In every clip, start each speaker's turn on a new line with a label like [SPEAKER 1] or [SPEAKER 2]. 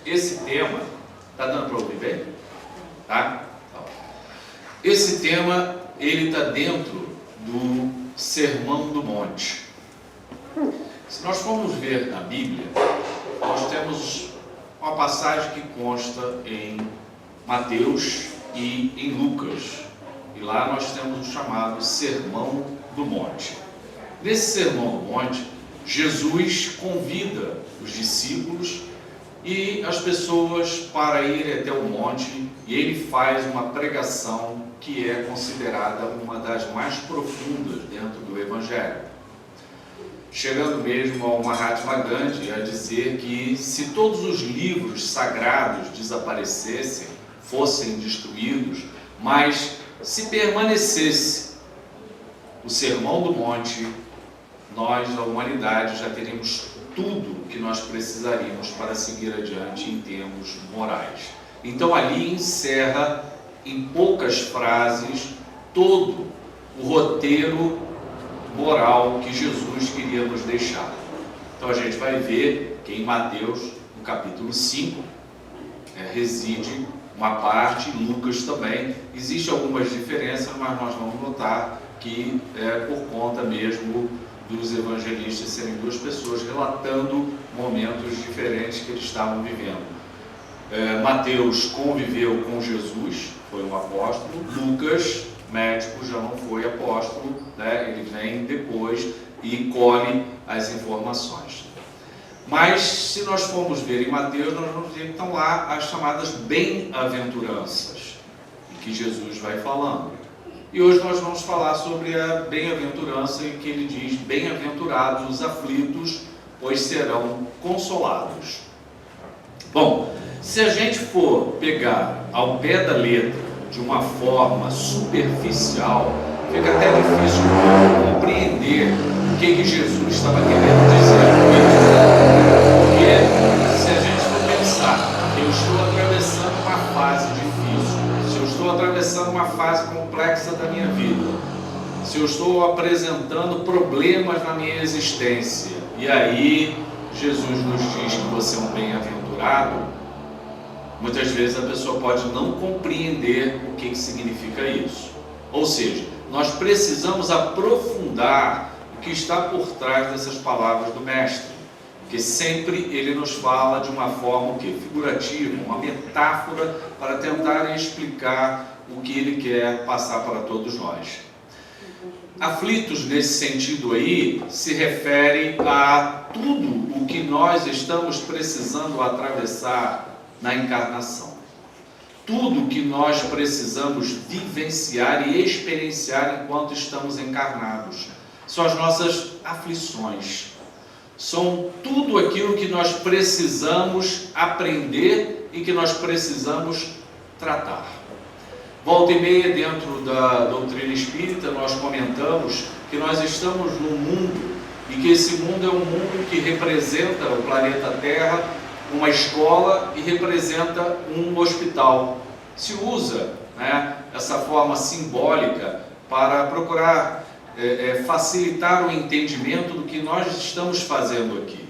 [SPEAKER 1] esse tema, está dando para ouvir bem? Tá? Esse tema, ele está dentro do Sermão do Monte. Se nós formos ver na Bíblia, nós temos uma passagem que consta em Mateus e em Lucas. E lá nós temos o chamado Sermão do Monte. Nesse Sermão do Monte, Jesus convida os discípulos e as pessoas para irem até o monte, e ele faz uma pregação que é considerada uma das mais profundas dentro do Evangelho, chegando mesmo ao Mahatma Gandhi a dizer que se todos os livros sagrados desaparecessem, fossem destruídos, mas se permanecesse o Sermão do Monte, nós, a humanidade, já teríamos tudo que nós precisaríamos para seguir adiante em termos morais. Então ali encerra em poucas frases todo o roteiro moral que Jesus queria nos deixar. Então a gente vai ver que em Mateus, no capítulo 5, reside uma parte, em Lucas também. Existem algumas diferenças, mas nós vamos notar que é por conta mesmo dos evangelistas serem duas pessoas relatando momentos diferentes que eles estavam vivendo. Mateus conviveu com Jesus, foi um apóstolo. Lucas, médico, já não foi apóstolo, né? Ele vem depois e colhe as informações. Mas se nós formos ver em Mateus, nós vamos ver que estão lá as chamadas bem-aventuranças, em que Jesus vai falando. E hoje nós vamos falar sobre a bem-aventurança, em que ele diz: bem-aventurados os aflitos, pois serão consolados. Bom, se a gente for pegar ao pé da letra de uma forma superficial, fica até difícil compreender o que Jesus estava querendo dizer com isso. Porque se a gente for pensar, eu estou atravessando uma fase difícil, se eu estou atravessando uma fase complexa da minha vida, se eu estou apresentando problemas na minha existência, e aí Jesus nos diz que você é um bem-aventurado, muitas vezes a pessoa pode não compreender o que significa isso. Ou seja, nós precisamos aprofundar o que está por trás dessas palavras do Mestre, porque sempre ele nos fala de uma forma figurativa, uma metáfora, para tentar explicar o que ele quer passar para todos nós. Aflitos nesse sentido aí se refere a tudo o que nós estamos precisando atravessar na encarnação. Tudo que nós precisamos vivenciar e experienciar enquanto estamos encarnados são as nossas aflições. São tudo aquilo que nós precisamos aprender e que nós precisamos tratar. Volta e meia, dentro da doutrina espírita, nós comentamos que nós estamos num mundo, e que esse mundo é um mundo que representa o planeta Terra, uma escola, e representa um hospital. Se usa, né, essa forma simbólica para procurar facilitar o entendimento do que nós estamos fazendo aqui.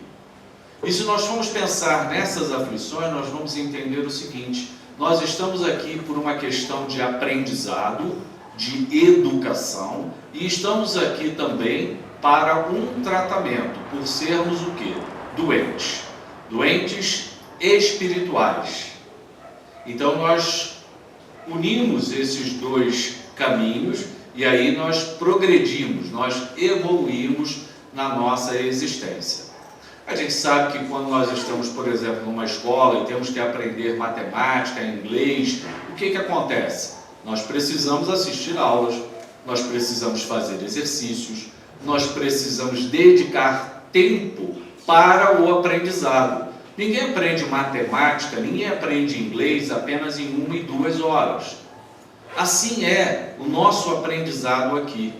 [SPEAKER 1] E se nós formos pensar nessas aflições, nós vamos entender o seguinte: nós estamos aqui por uma questão de aprendizado, de educação, e estamos aqui também para um tratamento, por sermos o quê? Doentes. Doentes espirituais. Então nós unimos esses dois caminhos e aí nós progredimos, nós evoluímos na nossa existência. A gente sabe que quando nós estamos, por exemplo, numa escola e temos que aprender matemática, inglês, o que acontece? Nós precisamos assistir aulas, nós precisamos fazer exercícios, nós precisamos dedicar tempo para o aprendizado. Ninguém aprende matemática, ninguém aprende inglês apenas em 1 e 2 horas. Assim é o nosso aprendizado aqui.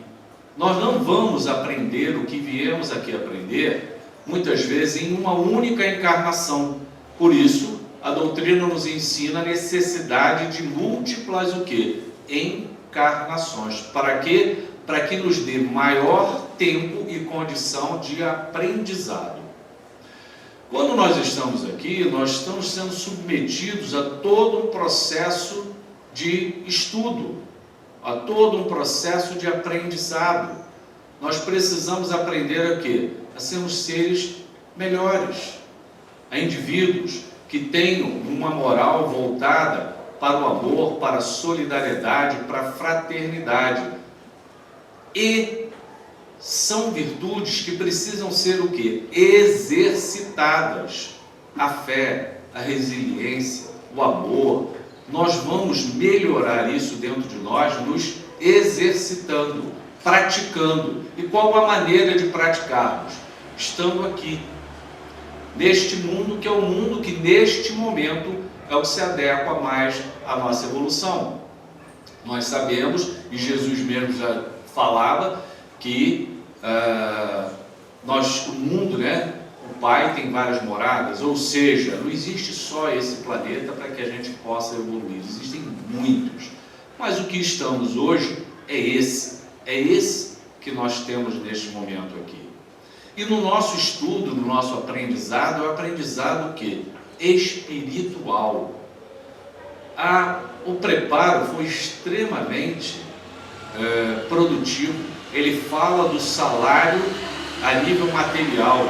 [SPEAKER 1] Nós não vamos aprender o que viemos aqui aprender, muitas vezes, em uma única encarnação. Por isso, a doutrina nos ensina a necessidade de múltiplas o quê? Encarnações. Para quê? Para que nos dê maior tempo e condição de aprendizado. Quando nós estamos aqui, nós estamos sendo submetidos a todo um processo de estudo, a todo um processo de aprendizado. Nós precisamos aprender a quê? A sermos seres melhores, a indivíduos que tenham uma moral voltada para o amor, para a solidariedade, para a fraternidade. E são virtudes que precisam ser o quê? Exercitadas. A fé, a resiliência, o amor. Nós vamos melhorar isso dentro de nós, nos exercitando, praticando. E qual a maneira de praticarmos? Estando aqui, neste mundo, que é o mundo que neste momento é o que se adequa mais à nossa evolução. Nós sabemos, e Jesus mesmo já falava, que o mundo, né? O Pai tem várias moradas, ou seja, não existe só esse planeta para que a gente possa evoluir, existem muitos. Mas o que estamos hoje é esse que nós temos neste momento aqui. E no nosso estudo, no nosso aprendizado, é o aprendizado o quê? Espiritual. O preparo foi extremamente produtivo. Ele fala do salário a nível material,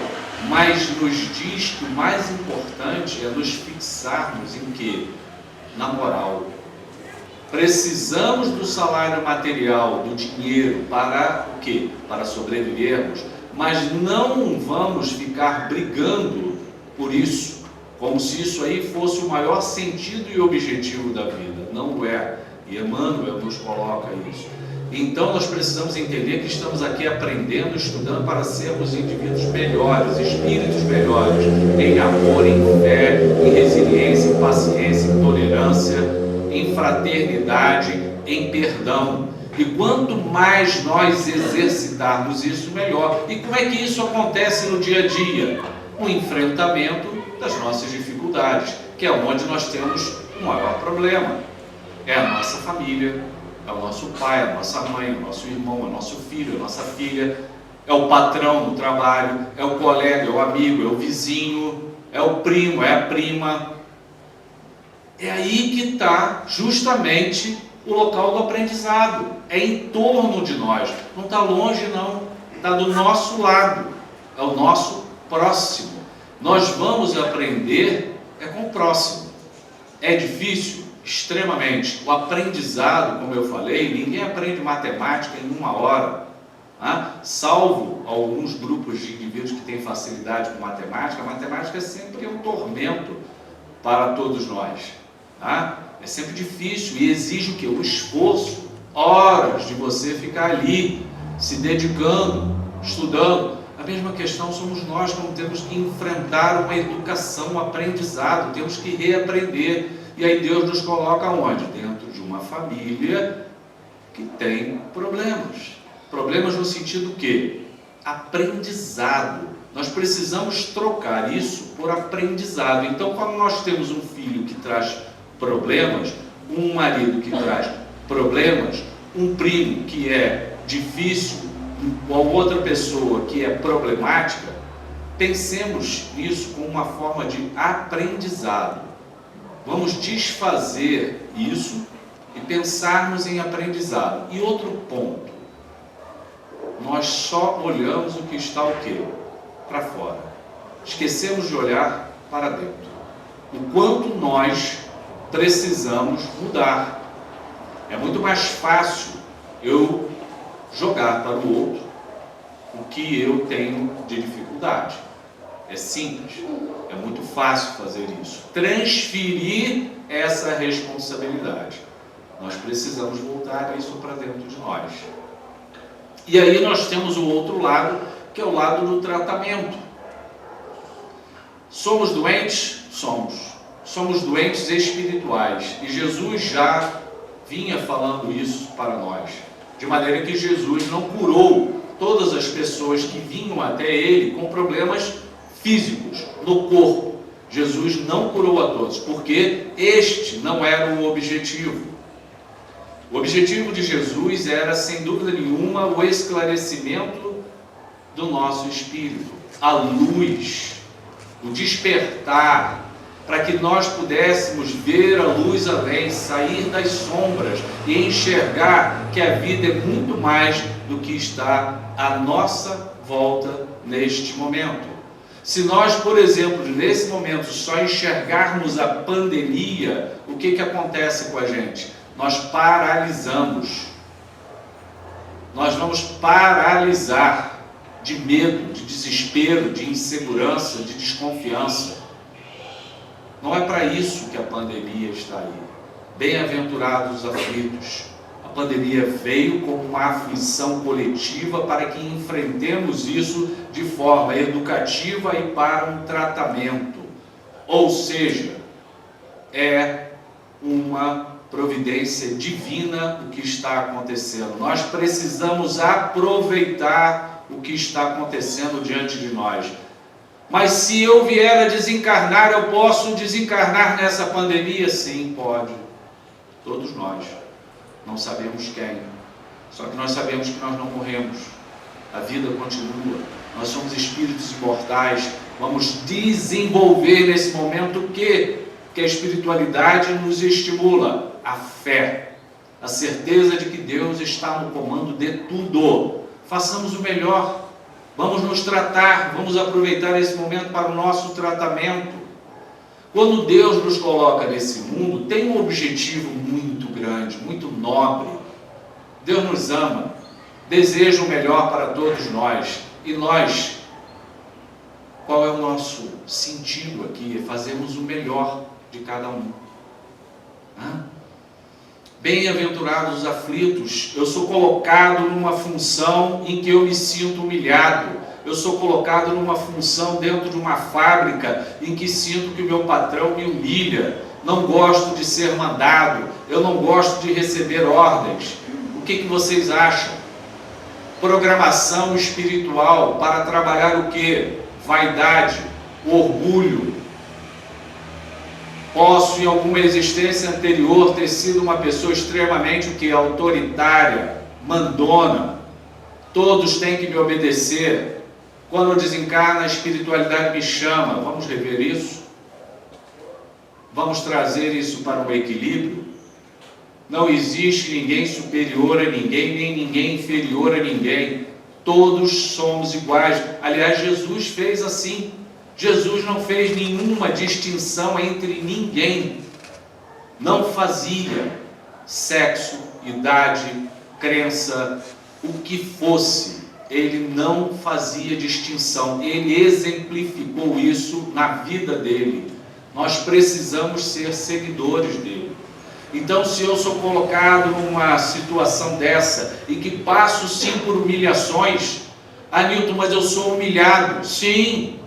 [SPEAKER 1] mas nos diz que o mais importante é nos fixarmos em quê? Na moral. Precisamos do salário material, do dinheiro, para o quê? Para sobrevivermos, mas não vamos ficar brigando por isso, como se isso aí fosse o maior sentido e objetivo da vida. Não é. E Emmanuel nos coloca isso. Então nós precisamos entender que estamos aqui aprendendo, estudando para sermos indivíduos melhores, espíritos melhores, em amor, em fé, em resiliência, em paciência, em tolerância, em fraternidade, em perdão. E quanto mais nós exercitarmos isso, melhor. E como é que isso acontece no dia a dia? No enfrentamento das nossas dificuldades, que é onde nós temos o maior problema. É a nossa família, é o nosso pai, a nossa mãe, o nosso irmão, o nosso filho, a nossa filha, é o patrão no trabalho, é o colega, é o amigo, é o vizinho, é o primo, é a prima. É aí que está justamente o local do aprendizado. É em torno de nós, não está longe não, está do nosso lado, é o nosso próximo. Nós vamos aprender com o próximo. É difícil? Extremamente. O aprendizado, como eu falei, ninguém aprende matemática em uma hora, salvo alguns grupos de indivíduos que têm facilidade com matemática. A matemática é sempre um tormento para todos nós, é sempre difícil e exige o quê? O esforço, horas de você ficar ali, se dedicando, estudando. A mesma questão somos nós, como temos que enfrentar uma educação, um aprendizado, temos que reaprender. E aí Deus nos coloca onde? Dentro de uma família que tem problemas. Problemas no sentido que? Aprendizado. Nós precisamos trocar isso por aprendizado. Então, quando nós temos um filho que traz problemas, um marido que traz problemas, um primo que é difícil, ou outra pessoa que é problemática, pensemos nisso como uma forma de aprendizado. Vamos desfazer isso e pensarmos em aprendizado. E outro ponto, nós só olhamos o que está o quê? Para fora. Esquecemos de olhar para dentro. O quanto nós precisamos mudar. É muito mais fácil eu jogar para o outro o que eu tenho de dificuldade. É simples, é muito fácil fazer isso. Transferir essa responsabilidade. Nós precisamos voltar isso para dentro de nós. E aí nós temos o outro lado, que é o lado do tratamento. Somos doentes? Somos. Somos doentes espirituais. E Jesus já vinha falando isso para nós. De maneira que Jesus não curou todas as pessoas que vinham até Ele com problemas físicos, no corpo. Jesus não curou a todos, porque este não era o objetivo. O objetivo de Jesus era, sem dúvida nenhuma, o esclarecimento do nosso espírito, a luz o despertar, para que nós pudéssemos ver a luz além, sair das sombras e enxergar que a vida é muito mais do que está à nossa volta neste momento. Se nós, por exemplo, nesse momento só enxergarmos a pandemia, o que acontece com a gente? Nós paralisamos. Nós vamos paralisar de medo, de desespero, de insegurança, de desconfiança. Não é para isso que a pandemia está aí. Bem-aventurados os aflitos. A pandemia veio como uma aflição coletiva para que enfrentemos isso de forma educativa e para um tratamento. Ou seja, é uma providência divina o que está acontecendo. Nós precisamos aproveitar o que está acontecendo diante de nós. Mas se eu vier a desencarnar, eu posso desencarnar nessa pandemia? Sim, pode. Todos nós. Não sabemos quem. Só que nós sabemos que nós não morremos. A vida continua. Nós somos espíritos imortais. Vamos desenvolver nesse momento o quê? Que a espiritualidade nos estimula. A fé. A certeza de que Deus está no comando de tudo. Façamos o melhor. Vamos nos tratar, vamos aproveitar esse momento para o nosso tratamento. Quando Deus nos coloca nesse mundo, tem um objetivo muito grande, muito nobre. Deus nos ama, deseja o melhor para todos nós. E nós, qual é o nosso sentido aqui? Fazemos o melhor de cada um. Bem-aventurados os aflitos. Eu sou colocado numa função em que eu me sinto humilhado. Eu sou colocado numa função dentro de uma fábrica em que sinto que o meu patrão me humilha. Não gosto de ser mandado. Eu não gosto de receber ordens. O que vocês acham? Programação espiritual para trabalhar o quê? Vaidade, orgulho. Posso, em alguma existência anterior, ter sido uma pessoa extremamente autoritária, mandona. Todos têm que me obedecer. Quando eu desencarno, a espiritualidade me chama. Vamos rever isso? Vamos trazer isso para um equilíbrio? Não existe ninguém superior a ninguém, nem ninguém inferior a ninguém. Todos somos iguais. Aliás, Jesus fez assim. Jesus não fez nenhuma distinção entre ninguém. Não fazia sexo, idade, crença, o que fosse. Ele não fazia distinção. Ele exemplificou isso na vida dele. Nós precisamos ser seguidores dele. Então, se eu sou colocado numa situação dessa e que passo sim por humilhações, Nilton, mas eu sou humilhado. Sim.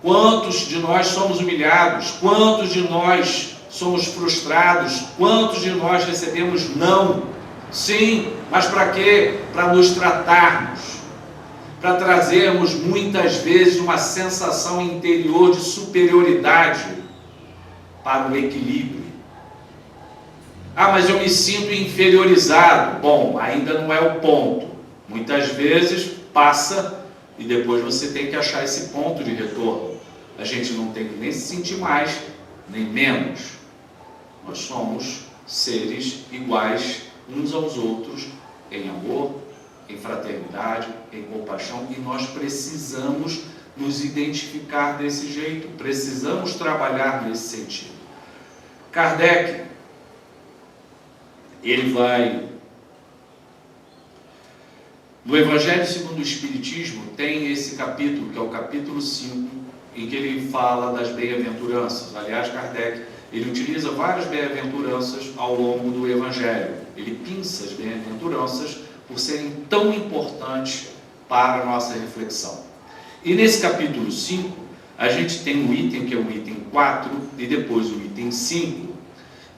[SPEAKER 1] Quantos de nós somos humilhados? Quantos de nós somos frustrados? Quantos de nós recebemos não? Sim, mas para quê? Para nos tratarmos, para trazermos muitas vezes uma sensação interior de superioridade para o equilíbrio. Mas eu me sinto inferiorizado. Bom, ainda não é o ponto. Muitas vezes passa e depois você tem que achar esse ponto de retorno. A gente não tem que nem se sentir mais, nem menos. Nós somos seres iguais uns aos outros em amor, em fraternidade, em compaixão, e nós precisamos nos identificar desse jeito, precisamos trabalhar nesse sentido. Kardec, ele vai... No Evangelho segundo o Espiritismo tem esse capítulo, que é o capítulo 5, em que ele fala das bem-aventuranças. Aliás, Kardec, ele utiliza várias bem-aventuranças ao longo do Evangelho. Ele pinça as bem-aventuranças por serem tão importantes para a nossa reflexão. E nesse capítulo 5, a gente tem um item, que é o item 4, e depois o item 5,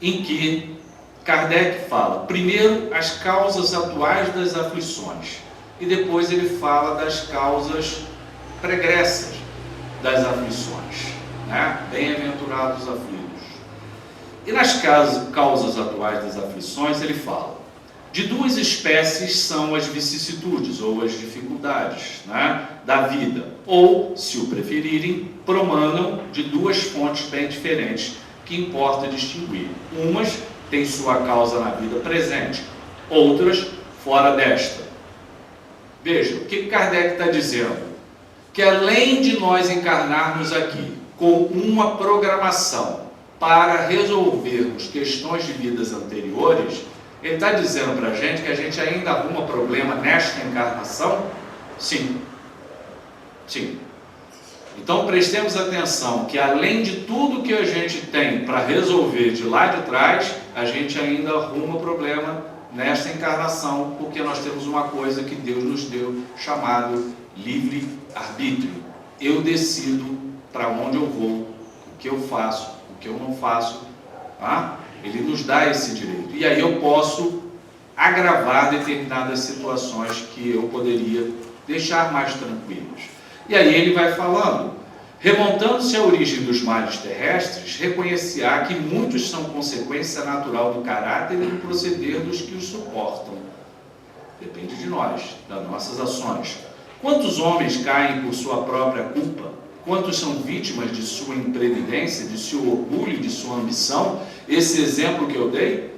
[SPEAKER 1] em que Kardec fala, primeiro, as causas atuais das aflições, e depois ele fala das causas pregressas das aflições, né? Bem-aventurados aflitos. E nas causas atuais das aflições, ele fala, De duas espécies são as vicissitudes ou as dificuldades, né, da vida, ou, se o preferirem, promanam de duas fontes bem diferentes que importa distinguir. Umas têm sua causa na vida presente, outras fora desta. Veja, o que Kardec está dizendo? Que além de nós encarnarmos aqui com uma programação para resolvermos questões de vidas anteriores, ele está dizendo para a gente que a gente ainda arruma problema nesta encarnação? Sim. Sim. Então prestemos atenção que além de tudo que a gente tem para resolver de lá de trás, a gente ainda arruma problema nesta encarnação, porque nós temos uma coisa que Deus nos deu, chamado livre-arbítrio. Eu decido para onde eu vou, o que eu faço, o que eu não faço. Tá? Ele nos dá esse direito. E aí eu posso agravar determinadas situações que eu poderia deixar mais tranquilas. E aí ele vai falando, remontando-se à origem dos males terrestres, reconhecerá que muitos são consequência natural do caráter e do proceder dos que os suportam. Depende de nós, das nossas ações. Quantos homens caem por sua própria culpa? Quantos são vítimas de sua imprevidência, de seu orgulho, de sua ambição? Esse exemplo que eu dei,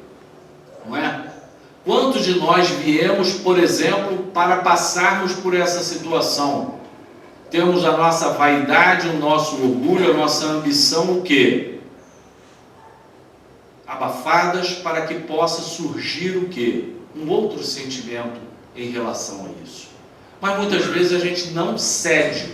[SPEAKER 1] não é? Quantos de nós viemos, por exemplo, para passarmos por essa situação? Temos a nossa vaidade, o nosso orgulho, a nossa ambição, o quê? Abafadas para que possa surgir o quê? Um outro sentimento em relação a isso. Mas muitas vezes a gente não cede.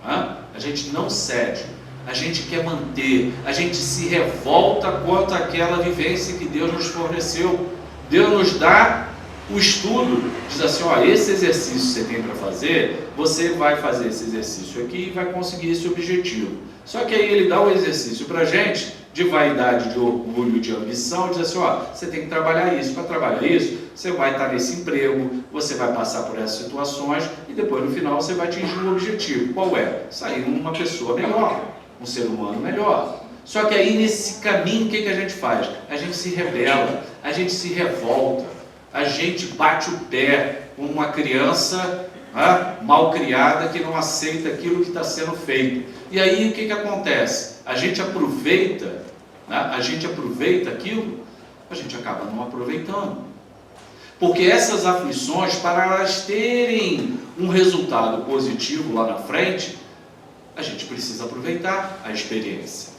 [SPEAKER 1] A gente não cede. A gente quer manter. A gente se revolta quanto àquela vivência que Deus nos forneceu. Deus nos dá o estudo, diz assim, ó, esse exercício você tem para fazer, você vai fazer esse exercício aqui e vai conseguir esse objetivo. Só que aí ele dá o exercício para a gente, de vaidade, de orgulho, de ambição, diz assim, ó, você tem que trabalhar isso. Para trabalhar isso, você vai estar nesse emprego, você vai passar por essas situações e depois no final você vai atingir um objetivo. Qual é? Sair uma pessoa melhor, um ser humano melhor. Só que aí nesse caminho, o que a gente faz? A gente se rebela, a gente se revolta. A gente bate o pé como uma criança mal criada que não aceita aquilo que está sendo feito. E aí o que acontece? A gente aproveita, aquilo, a gente acaba não aproveitando. Porque essas aflições, para elas terem um resultado positivo lá na frente, a gente precisa aproveitar a experiência.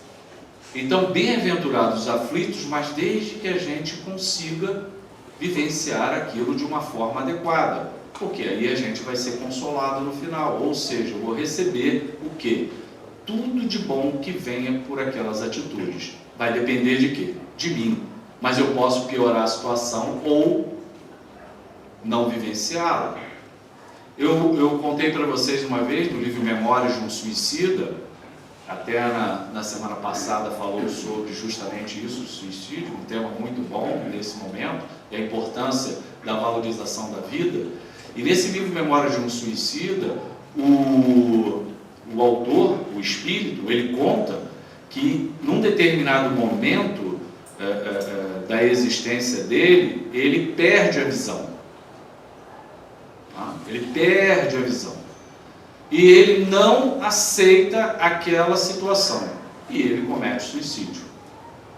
[SPEAKER 1] Então, bem-aventurados os aflitos, mas desde que a gente consiga vivenciar aquilo de uma forma adequada, porque aí a gente vai ser consolado no final, ou seja, eu vou receber o quê? Tudo de bom que venha por aquelas atitudes. Vai depender de quê? De mim. Mas eu posso piorar a situação ou não vivenciá-la. Eu contei para vocês uma vez, no livro Memórias de um Suicida, até na semana passada falou sobre justamente isso, o suicídio, um tema muito bom nesse momento, e a importância da valorização da vida. E nesse livro Memórias de um Suicida, o autor, o espírito, ele conta que num determinado momento da existência dele, ele perde a visão. Ele perde a visão. E ele não aceita aquela situação. E ele comete suicídio.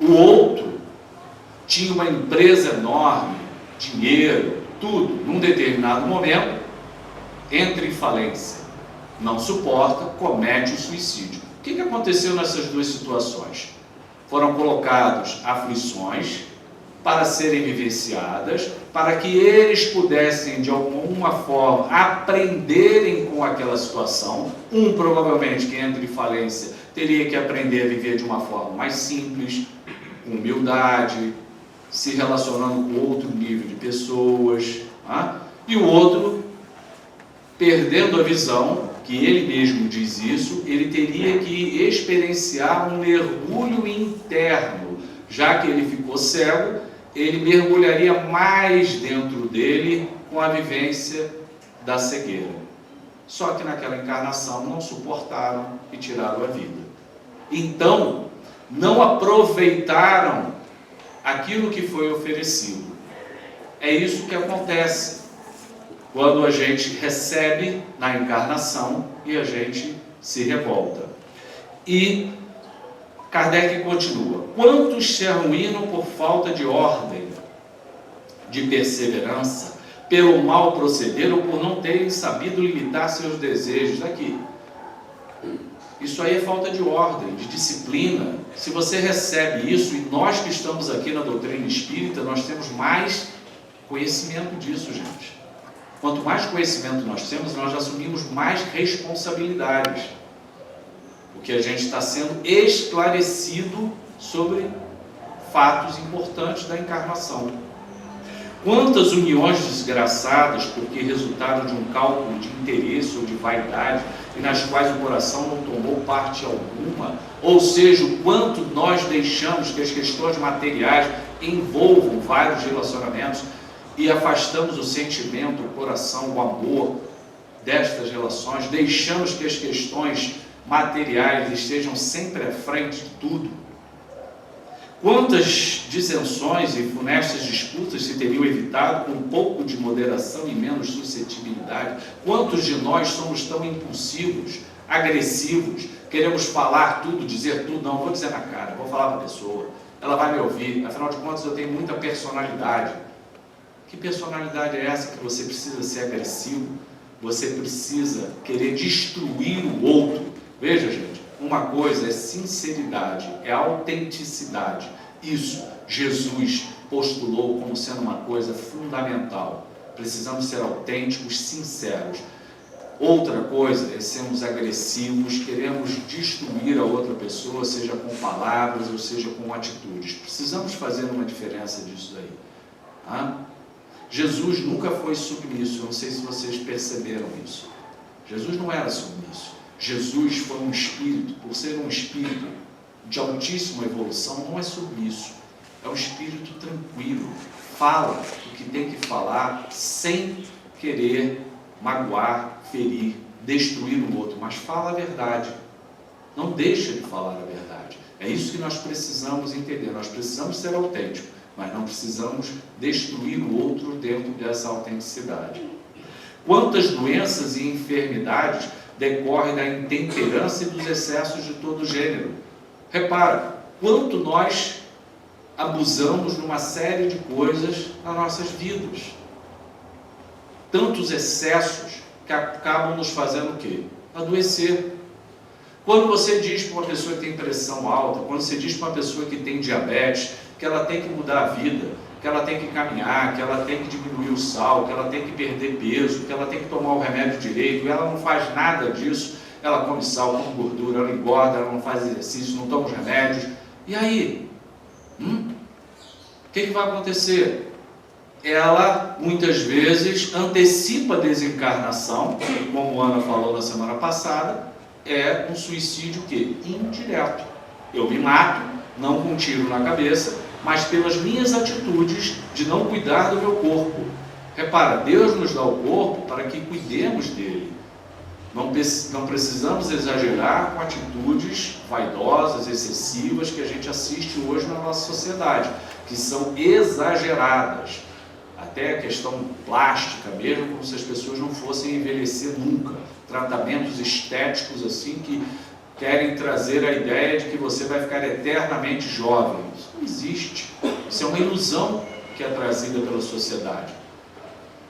[SPEAKER 1] O outro tinha uma empresa enorme, dinheiro, tudo. Num determinado momento, entra em falência. Não suporta, comete o suicídio. O que aconteceu nessas duas situações? Foram colocados aflições para serem vivenciadas, para que eles pudessem, de alguma forma, aprenderem com aquela situação. Um, provavelmente, que entra em falência, teria que aprender a viver de uma forma mais simples, com humildade, se relacionando com outro nível de pessoas. E o outro, perdendo a visão, que ele mesmo diz isso, ele teria que experienciar um mergulho interno. Já que ele ficou cego, ele mergulharia mais dentro dele com a vivência da cegueira. Só que naquela encarnação não suportaram e tiraram a vida. Então, não aproveitaram aquilo que foi oferecido. É isso que acontece quando a gente recebe na encarnação e a gente se revolta. E Kardec continua: quantos se arruinam por falta de ordem, de perseverança, pelo mal proceder ou por não terem sabido limitar seus desejos. Aqui, isso aí é falta de ordem, de disciplina. Se você recebe isso, e nós que estamos aqui na doutrina espírita, nós temos mais conhecimento disso, gente. Quanto mais conhecimento nós temos, nós assumimos mais responsabilidades, porque a gente está sendo esclarecido sobre fatos importantes da encarnação. Quantas uniões desgraçadas, porque resultaram de um cálculo de interesse ou de vaidade, e nas quais o coração não tomou parte alguma, ou seja, o quanto nós deixamos que as questões materiais envolvam vários relacionamentos e afastamos o sentimento, o coração, o amor destas relações, deixamos que as questões materiais estejam sempre à frente de tudo. Quantas dissensões e funestas disputas se teriam evitado com um pouco de moderação e menos suscetibilidade? Quantos de nós somos tão impulsivos, agressivos, queremos falar tudo, dizer tudo? Não, vou dizer na cara, vou falar para a pessoa, ela vai me ouvir, afinal de contas eu tenho muita personalidade. Que personalidade é essa que você precisa ser agressivo? Você precisa querer destruir o outro? Veja, gente, uma coisa é sinceridade, é autenticidade. Isso Jesus postulou como sendo uma coisa fundamental. Precisamos ser autênticos, sinceros. Outra coisa é sermos agressivos, queremos destruir a outra pessoa, seja com palavras ou seja com atitudes. Precisamos fazer uma diferença disso daí. Jesus nunca foi submisso, eu não sei se vocês perceberam isso. Jesus não era submisso. Jesus foi um espírito, por ser um espírito de altíssima evolução, não é submisso, é um espírito tranquilo, fala o que tem que falar, sem querer magoar, ferir, destruir o outro, mas fala a verdade, não deixa de falar a verdade. É isso que nós precisamos entender, nós precisamos ser autênticos, mas não precisamos destruir o outro dentro dessa autenticidade. Quantas doenças e enfermidades decorre da intemperança e dos excessos de todo gênero. Repara, quanto nós abusamos numa série de coisas nas nossas vidas. Tantos excessos que acabam nos fazendo o quê? Adoecer. Quando você diz para uma pessoa que tem pressão alta, quando você diz para uma pessoa que tem diabetes, que ela tem que mudar a vida, que ela tem que caminhar, que ela tem que diminuir o sal, que ela tem que perder peso, que ela tem que tomar o remédio direito, e ela não faz nada disso, ela come sal, come gordura, ela engorda, ela não faz exercício, não toma os remédios, e aí? O que vai acontecer? Ela, muitas vezes, antecipa a desencarnação, como a Ana falou na semana passada, é um suicídio que? Indireto. Eu me mato, não com um tiro na cabeça, mas pelas minhas atitudes de não cuidar do meu corpo. Repara, Deus nos dá o corpo para que cuidemos dele. Não precisamos exagerar com atitudes vaidosas, excessivas, que a gente assiste hoje na nossa sociedade, que são exageradas. Até a questão plástica mesmo, como se as pessoas não fossem envelhecer nunca. Tratamentos estéticos assim que querem trazer a ideia de que você vai ficar eternamente jovem. Isso não existe. Isso é uma ilusão que é trazida pela sociedade.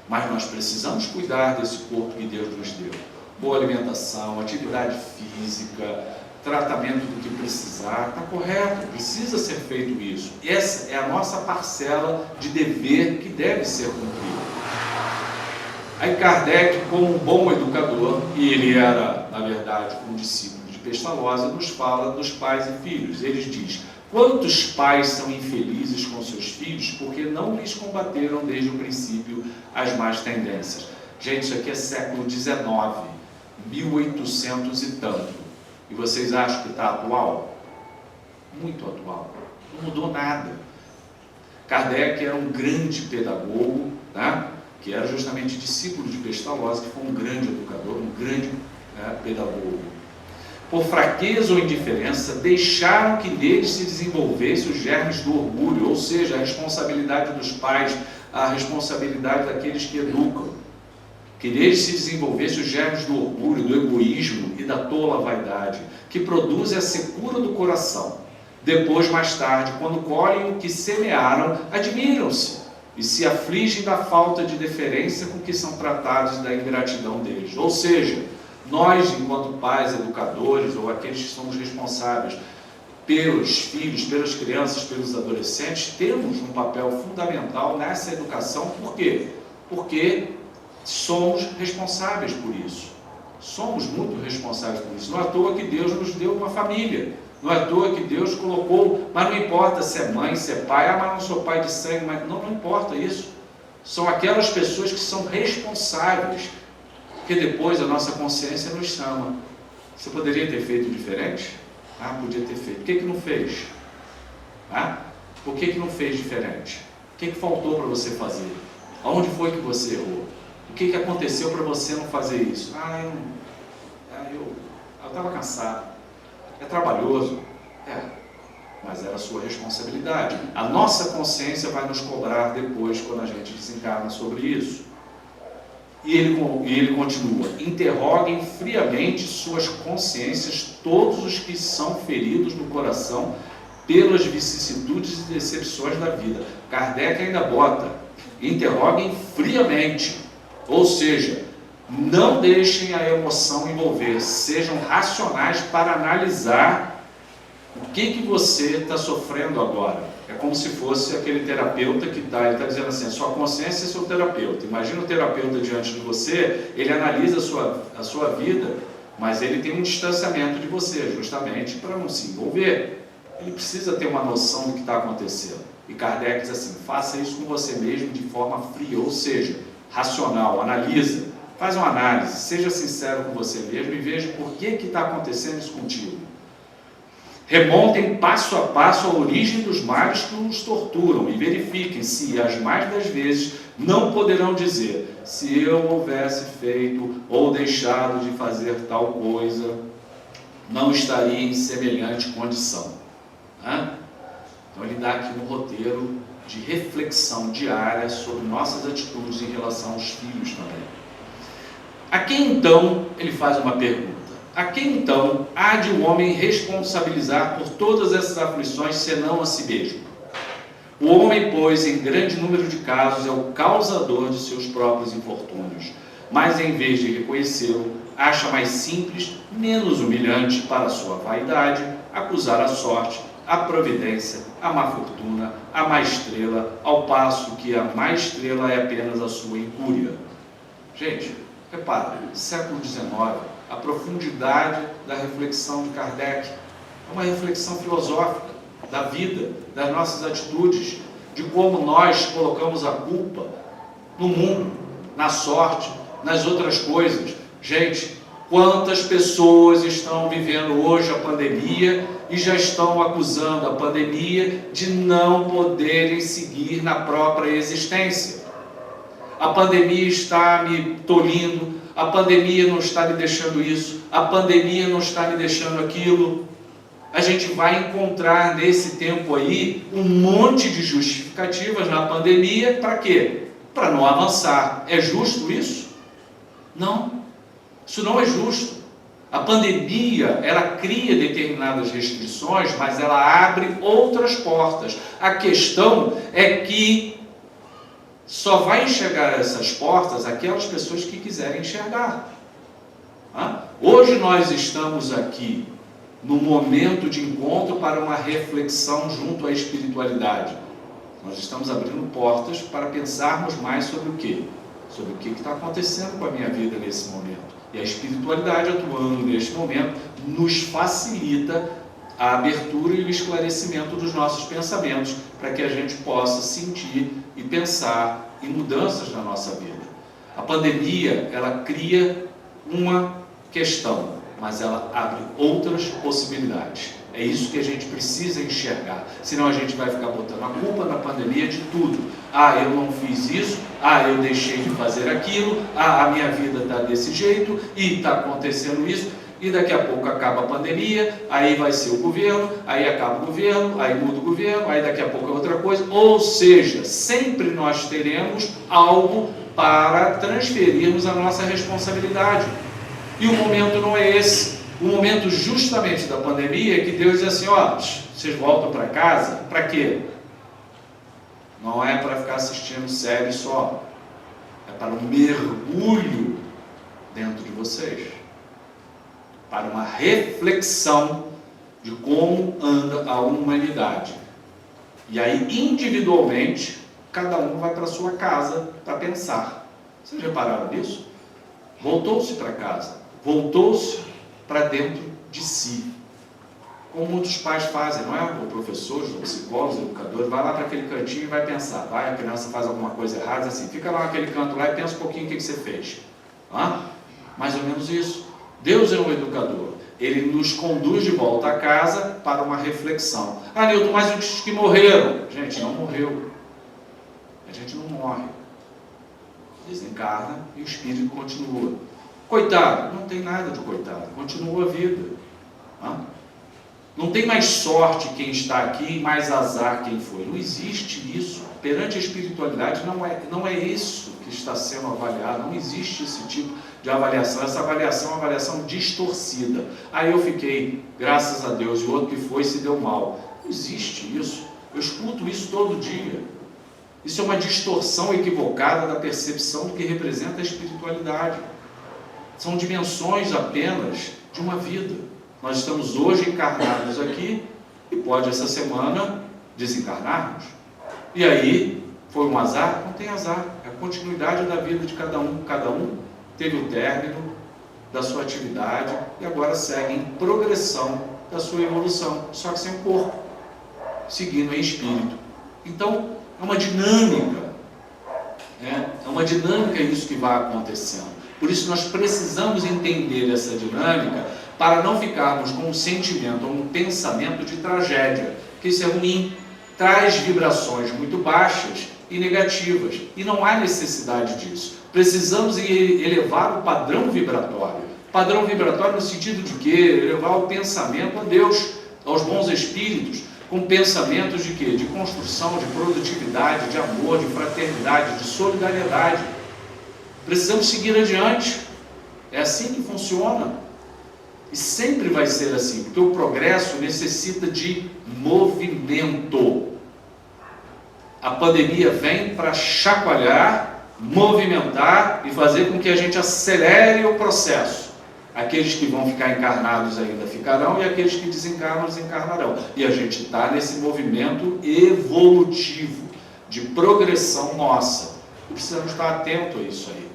[SPEAKER 1] Mas nós precisamos cuidar desse corpo que Deus nos deu. Boa alimentação, atividade física, tratamento do que precisar. Está correto, precisa ser feito isso. Essa é a nossa parcela de dever que deve ser cumprida. Aí Kardec, como um bom educador, e ele era, na verdade, um discípulo de Pestalozzi, nos fala dos pais e filhos. Ele diz: quantos pais são infelizes com seus filhos porque não lhes combateram desde o princípio as más tendências. Gente, isso aqui é século XIX, 1800 e tanto. E vocês acham que está atual? Muito atual. Não mudou nada. Kardec era um grande pedagogo, né? Que era justamente discípulo de Pestalozzi, que foi um grande educador, um grande pedagogo. por fraqueza ou indiferença, deixaram que neles se desenvolvesse os germes do orgulho, ou seja, a responsabilidade dos pais, a responsabilidade daqueles que educam. Que neles se desenvolvesse os germes do orgulho, do egoísmo e da tola vaidade, que produzem a secura do coração. Depois, mais tarde, quando colhem o que semearam, admiram-se e se afligem da falta de deferência com que são tratados e da ingratidão deles. Ou seja, nós, enquanto pais, educadores, ou aqueles que somos responsáveis pelos filhos, pelas crianças, pelos adolescentes, temos um papel fundamental nessa educação. Por quê? Porque somos responsáveis por isso. Somos muito responsáveis por isso. Não é à toa que Deus nos deu uma família. Não é à toa que Deus colocou, mas não importa se é mãe, se é pai, mas não sou pai de sangue, mas não importa isso. São aquelas pessoas que são responsáveis, que depois a nossa consciência nos chama. Você poderia ter feito diferente? Podia ter feito. Por que não fez? Por que não fez diferente? O que faltou para você fazer? Aonde foi que você errou? O que aconteceu para você não fazer isso? Eu estava cansado. É trabalhoso? Mas era a sua responsabilidade. A nossa consciência vai nos cobrar depois, quando a gente desencarna sobre isso. E ele continua: interroguem friamente suas consciências todos os que são feridos no coração pelas vicissitudes e decepções da vida. Kardec ainda bota: interroguem friamente, ou seja, não deixem a emoção envolver, sejam racionais para analisar o que você está sofrendo agora. É como se fosse aquele terapeuta que ele está dizendo assim: a sua consciência é seu terapeuta. Imagina o terapeuta diante de você, ele analisa a sua vida, mas ele tem um distanciamento de você, justamente para não se envolver. Ele precisa ter uma noção do que está acontecendo. E Kardec diz assim: faça isso com você mesmo de forma fria, ou seja, racional, analisa, faz uma análise, seja sincero com você mesmo e veja por que está acontecendo isso contigo. Remontem passo a passo a origem dos males que nos torturam e verifiquem se, as mais das vezes, não poderão dizer: se eu houvesse feito ou deixado de fazer tal coisa, não estaria em semelhante condição. Então ele dá aqui um roteiro de reflexão diária sobre nossas atitudes em relação aos filhos também. A quem então, ele faz uma pergunta: a quem então há de o homem responsabilizar por todas essas aflições, senão a si mesmo? O homem, pois, em grande número de casos, é o causador de seus próprios infortúnios, mas em vez de reconhecê-lo, acha mais simples, menos humilhante para a sua vaidade, acusar a sorte, a providência, a má fortuna, a má estrela, ao passo que a má estrela é apenas a sua incúria. Gente, repara, século XIX, a profundidade da reflexão de Kardec é uma reflexão filosófica da vida, das nossas atitudes, de como nós colocamos a culpa no mundo, na sorte, nas outras coisas. Gente, quantas pessoas estão vivendo hoje a pandemia e já estão acusando a pandemia de não poderem seguir na própria existência? A pandemia está me tolhindo, a pandemia não está me deixando isso, a pandemia não está me deixando aquilo. A gente vai encontrar nesse tempo aí um monte de justificativas na pandemia. Para quê? Para não avançar. É justo isso? Não. Isso não é justo. A pandemia, ela cria determinadas restrições, mas ela abre outras portas. A questão é que só vai enxergar essas portas aquelas pessoas que quiserem enxergar. Hoje nós estamos aqui no momento de encontro para uma reflexão junto à espiritualidade. Nós estamos abrindo portas para pensarmos mais sobre o quê? Sobre o que está acontecendo com a minha vida nesse momento. E a espiritualidade atuando neste momento nos facilita a abertura e o esclarecimento dos nossos pensamentos para que a gente possa sentir e pensar em mudanças na nossa vida. A pandemia, ela cria uma questão, mas ela abre outras possibilidades. É isso que a gente precisa enxergar, senão a gente vai ficar botando a culpa na pandemia de tudo. Eu não fiz isso, eu deixei de fazer aquilo, a minha vida está desse jeito e está acontecendo isso. e daqui a pouco acaba a pandemia, aí vai ser o governo, aí acaba o governo, aí muda o governo, aí daqui a pouco é outra coisa. Ou seja, sempre nós teremos algo para transferirmos a nossa responsabilidade. E o momento não é esse. O momento justamente da pandemia é que Deus diz assim, ó, vocês voltam para casa, para quê? Não é para ficar assistindo série só, é para um mergulho dentro de vocês, para uma reflexão de como anda a humanidade. E aí, individualmente, cada um vai para a sua casa para pensar. Vocês repararam nisso? Voltou-se para casa, voltou-se para dentro de si. Como muitos pais fazem, não é? O professor, os psicólogos, os educadores, vai lá para aquele cantinho e vai pensar. Vai, a criança faz alguma coisa errada, assim, fica lá naquele canto lá e pensa um pouquinho o que você fez. Mais ou menos isso. Deus é um educador. Ele nos conduz de volta a casa para uma reflexão. Nilton, mas os que morreram? Gente, não morreu. A gente não morre. Desencarna e o espírito continua. Coitado, não tem nada de coitado, continua a vida. Não tem mais sorte quem está aqui e mais azar quem foi. Não existe isso. Perante a espiritualidade não é isso que está sendo avaliado. Não existe esse tipo de avaliação. Essa avaliação é uma avaliação distorcida. Aí eu fiquei, graças a Deus, e o outro que foi se deu mal. Não existe isso. Eu escuto isso todo dia. Isso é uma distorção equivocada da percepção do que representa a espiritualidade. São dimensões apenas de uma vida. Nós estamos hoje encarnados aqui e pode essa semana desencarnarmos. E aí, foi um azar? Não tem azar. É a continuidade da vida de cada um. Cada um teve o término da sua atividade e agora segue em progressão da sua evolução, só que sem o corpo, seguindo em espírito. Então, é uma dinâmica. É uma dinâmica isso que vai acontecendo. Por isso nós precisamos entender essa dinâmica para não ficarmos com um sentimento ou um pensamento de tragédia, que isso é ruim, traz vibrações muito baixas e negativas, e não há necessidade disso. Precisamos elevar o padrão vibratório. Padrão vibratório no sentido de quê? Elevar o pensamento a Deus, aos bons espíritos, com pensamentos de quê? De construção, de produtividade, de amor, de fraternidade, de solidariedade. Precisamos seguir adiante. É assim que funciona. E sempre vai ser assim, porque o progresso necessita de movimento. A pandemia vem para chacoalhar, movimentar e fazer com que a gente acelere o processo. Aqueles que vão ficar encarnados ainda ficarão, e aqueles que desencarnam, desencarnarão. E a gente está nesse movimento evolutivo, de progressão nossa. E precisamos estar atentos a isso aí.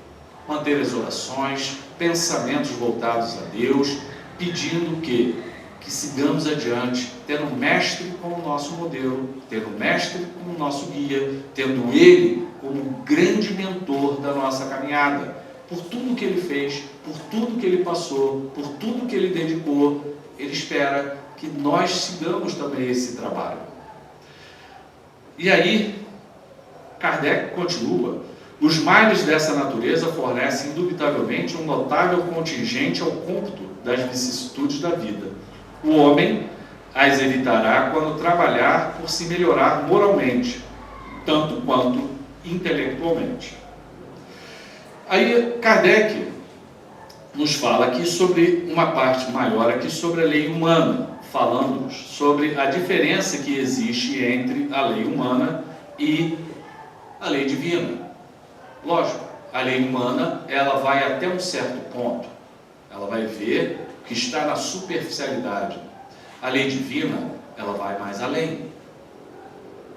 [SPEAKER 1] Manter as orações, pensamentos voltados a Deus, pedindo que sigamos adiante, tendo o Mestre como nosso modelo, tendo o Mestre como nosso guia, tendo Ele como o grande mentor da nossa caminhada. Por tudo que Ele fez, por tudo que Ele passou, por tudo que Ele dedicou, Ele espera que nós sigamos também esse trabalho. E aí, Kardec continua: os males dessa natureza fornecem indubitavelmente um notável contingente ao cômputo das vicissitudes da vida. O homem as evitará quando trabalhar por se melhorar moralmente, tanto quanto intelectualmente. Aí Kardec nos fala aqui sobre uma parte maior aqui sobre a lei humana, falando-nos sobre a diferença que existe entre a lei humana e a lei divina. Lógico, a lei humana, ela vai até um certo ponto. Ela vai ver o que está na superficialidade. A lei divina, ela vai mais além.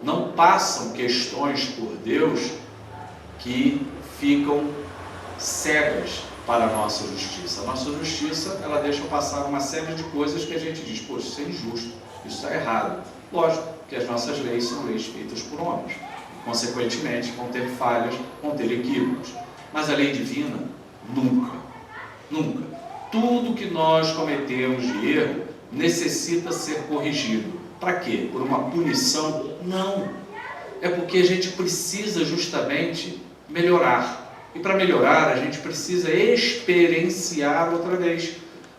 [SPEAKER 1] Não passam questões por Deus que ficam cegas para a nossa justiça. A nossa justiça, ela deixa passar uma série de coisas que a gente diz, poxa, isso é injusto, isso está errado. Lógico que as nossas leis são leis feitas por homens. Consequentemente, vão ter falhas, vão ter equívocos. Mas a lei divina, nunca, nunca. Tudo que nós cometemos de erro necessita ser corrigido. Para quê? Por uma punição? Não. É porque a gente precisa justamente melhorar. E para melhorar, a gente precisa experienciar outra vez.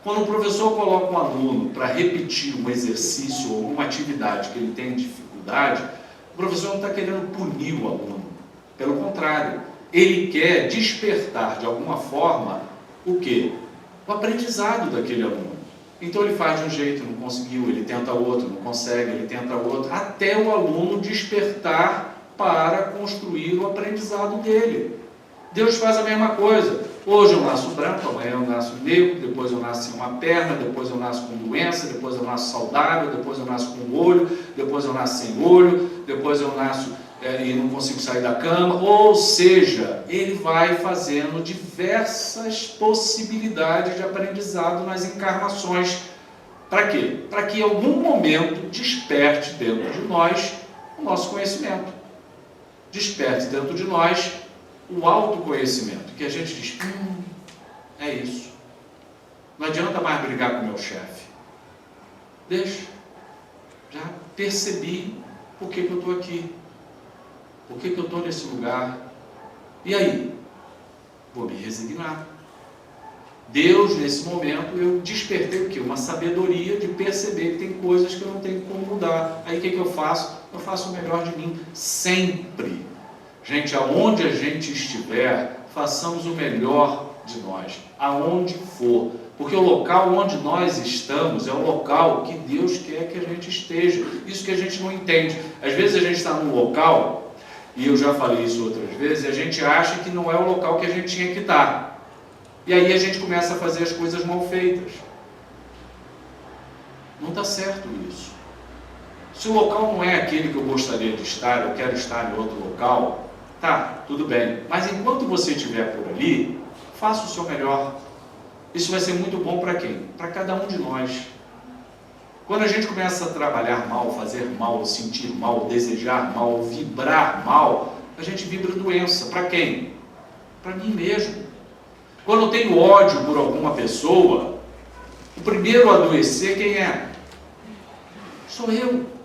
[SPEAKER 1] Quando o professor coloca um aluno para repetir um exercício ou uma atividade que ele tem dificuldade, o professor não está querendo punir o aluno. Pelo contrário, ele quer despertar de alguma forma o quê? O aprendizado daquele aluno. Então ele faz de um jeito, não conseguiu, ele tenta outro, não consegue, ele tenta outro, até o aluno despertar para construir o aprendizado dele. Deus faz a mesma coisa. Hoje eu nasço branco, amanhã eu nasço negro, depois eu nasço sem uma perna, depois eu nasço com doença, depois eu nasço saudável, depois eu nasço com olho, depois eu nasço sem olho, depois eu nasço e não consigo sair da cama. Ou seja, ele vai fazendo diversas possibilidades de aprendizado nas encarnações. Para quê? Para que em algum momento desperte dentro de nós o nosso conhecimento. Desperte dentro de nós o autoconhecimento, que a gente diz, é isso. Não adianta mais brigar com o meu chefe. Deixa. Já percebi por que eu estou aqui. Por que eu estou nesse lugar. E aí? Vou me resignar. Deus, nesse momento, eu despertei o quê? Uma sabedoria de perceber que tem coisas que eu não tenho como mudar. Aí o que eu faço? Eu faço o melhor de mim, sempre. Gente, aonde a gente estiver, façamos o melhor de nós, aonde for. Porque o local onde nós estamos é o local que Deus quer que a gente esteja. Isso que a gente não entende. Às vezes a gente está num local, e eu já falei isso outras vezes, e a gente acha que não é o local que a gente tinha que estar. E aí a gente começa a fazer as coisas mal feitas. Não está certo isso. Se o local não é aquele que eu gostaria de estar, eu quero estar em outro local, tá, tudo bem. Mas enquanto você estiver por ali, faça o seu melhor. Isso vai ser muito bom para quem? Para cada um de nós. Quando a gente começa a trabalhar mal, fazer mal, sentir mal, desejar mal, vibrar mal, a gente vibra doença. Para quem? Para mim mesmo. Quando eu tenho ódio por alguma pessoa, o primeiro a adoecer quem é? Sou eu.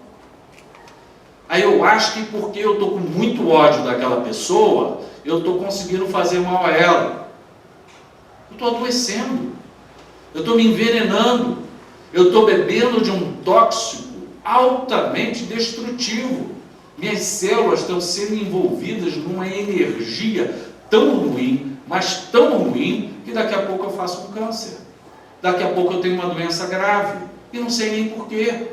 [SPEAKER 1] Aí eu acho que porque eu estou com muito ódio daquela pessoa, eu estou conseguindo fazer mal a ela. Eu estou adoecendo. Eu estou me envenenando. Eu estou bebendo de um tóxico altamente destrutivo. Minhas células estão sendo envolvidas numa energia tão ruim, mas tão ruim, que daqui a pouco eu faço um câncer. Daqui a pouco eu tenho uma doença grave. E não sei nem porquê.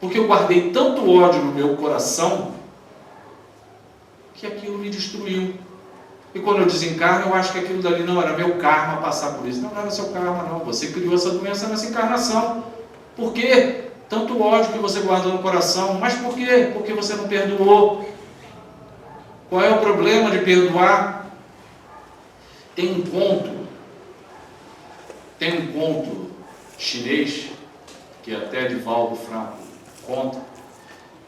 [SPEAKER 1] Porque eu guardei tanto ódio no meu coração, que aquilo me destruiu. E quando eu desencarno, eu acho que aquilo dali não era meu karma passar por isso. Não era seu karma, não. Você criou essa doença nessa encarnação. Por quê? Tanto ódio que você guardou no coração. Mas por quê? Porque você não perdoou. Qual é o problema de perdoar? Tem um conto chinês, que até Divaldo Franco conta,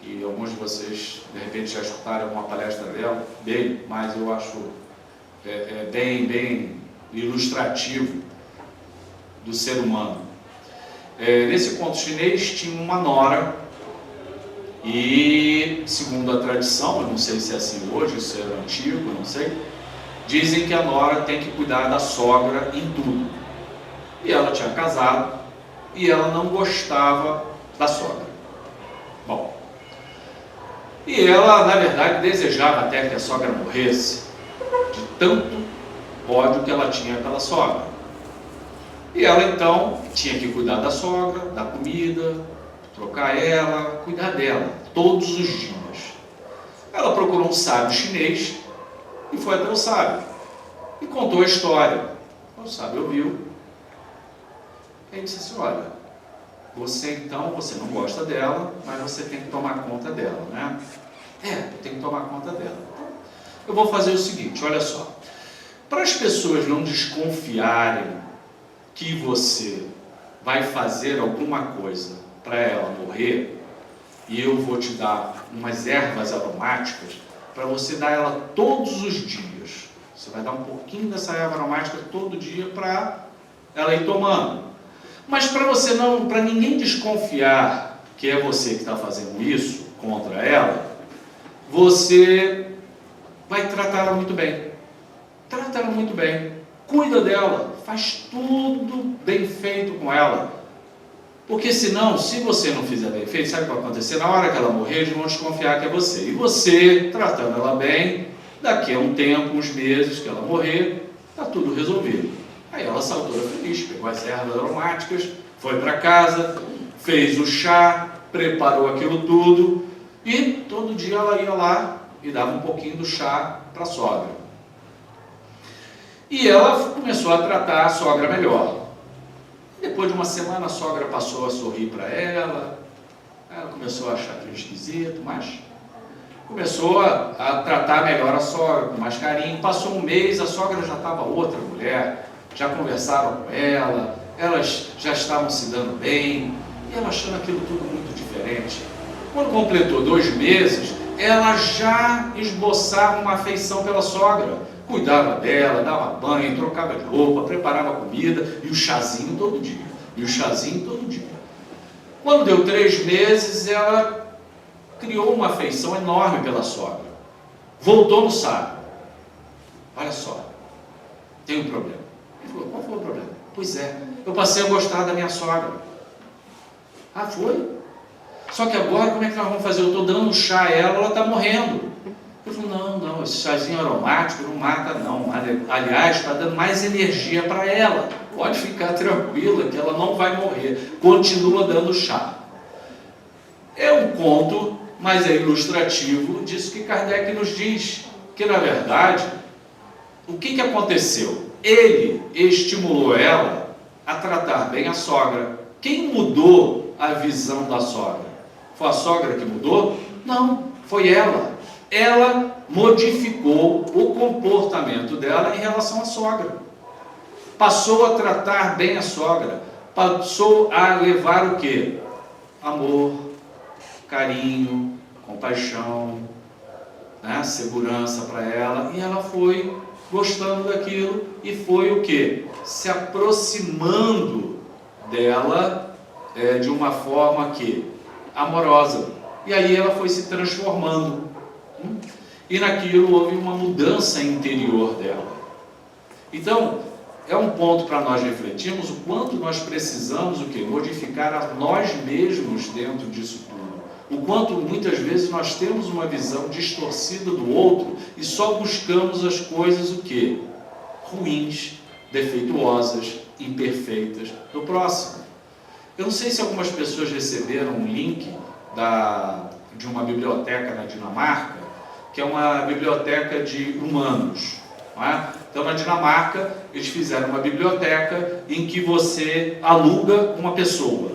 [SPEAKER 1] e alguns de vocês de repente já escutaram alguma palestra dele, mas eu acho bem ilustrativo do ser humano. Nesse conto chinês tinha uma nora, e segundo a tradição, eu não sei se é assim hoje, isso é antigo, não sei, dizem que a nora tem que cuidar da sogra em tudo. E ela tinha casado, e ela não gostava da sogra. Bom, e ela, na verdade, desejava até que a sogra morresse, de tanto ódio que ela tinha pela sogra. E ela, então, tinha que cuidar da sogra, da comida, trocar ela, cuidar dela, todos os dias. Ela procurou um sábio chinês, e foi até o sábio, e contou a história. O sábio ouviu, e disse assim, olha, você não gosta dela, mas você tem que tomar conta dela, né? Eu tenho que tomar conta dela. Então, eu vou fazer o seguinte, olha só. Para as pessoas não desconfiarem que você vai fazer alguma coisa para ela morrer, e eu vou te dar umas ervas aromáticas para você dar ela todos os dias. Você vai dar um pouquinho dessa erva aromática todo dia para ela ir tomando. Mas para ninguém desconfiar que é você que está fazendo isso contra ela, você vai tratar ela muito bem. Trata ela muito bem. Cuida dela. faz tudo bem feito com ela. Porque senão, se você não fizer bem feito, sabe o que vai acontecer? Na hora que ela morrer, eles vão desconfiar que é você. E você, tratando ela bem, daqui a um tempo, uns meses que ela morrer, está tudo resolvido. Aí ela saltou feliz, pegou as ervas aromáticas, foi para casa, fez o chá, preparou aquilo tudo e todo dia ela ia lá e dava um pouquinho do chá para a sogra. E ela começou a tratar a sogra melhor. Depois de uma semana a sogra passou a sorrir para ela começou a achar aquilo esquisito, mas começou a tratar melhor a sogra, com mais carinho. Passou um mês, a sogra já estava outra mulher, já conversaram com ela, elas já estavam se dando bem, e ela achando aquilo tudo muito diferente. Quando completou 2 meses, ela já esboçava uma afeição pela sogra. Cuidava dela, dava banho, trocava de roupa, preparava comida e o chazinho todo dia. Quando deu 3 meses, ela criou uma afeição enorme pela sogra. Voltou no sábio. Olha só, tem um problema. Ele falou, qual foi o problema? Pois é, eu passei a gostar da minha sogra. Ah, foi? Só que agora, como é que nós vamos fazer? Eu estou dando chá a ela está morrendo. Eu falei, não, esse chazinho aromático não mata não. Aliás, está dando mais energia para ela. Pode ficar tranquila que ela não vai morrer. Continua dando chá. É um conto, mas é ilustrativo disso que Kardec nos diz. Que na verdade, o que aconteceu? Ele estimulou ela a tratar bem a sogra. Quem mudou a visão da sogra? Foi a sogra que mudou? Não, foi ela. Ela modificou o comportamento dela em relação à sogra. Passou a tratar bem a sogra. Passou a levar o quê? Amor, carinho, compaixão, né? Segurança para ela. E ela foi gostando daquilo e foi o quê? Se aproximando dela de uma forma que amorosa. E aí ela foi se transformando. E naquilo houve uma mudança interior dela. Então, é um ponto para nós refletirmos o quanto nós precisamos o quê? Modificar a nós mesmos dentro disso tudo. O quanto muitas vezes nós temos uma visão distorcida do outro e só buscamos as coisas o quê? Ruins, defeituosas, imperfeitas do próximo. Eu não sei se algumas pessoas receberam um link de uma biblioteca na Dinamarca, que é uma biblioteca de humanos. Não é? Então, na Dinamarca, eles fizeram uma biblioteca em que você aluga uma pessoa.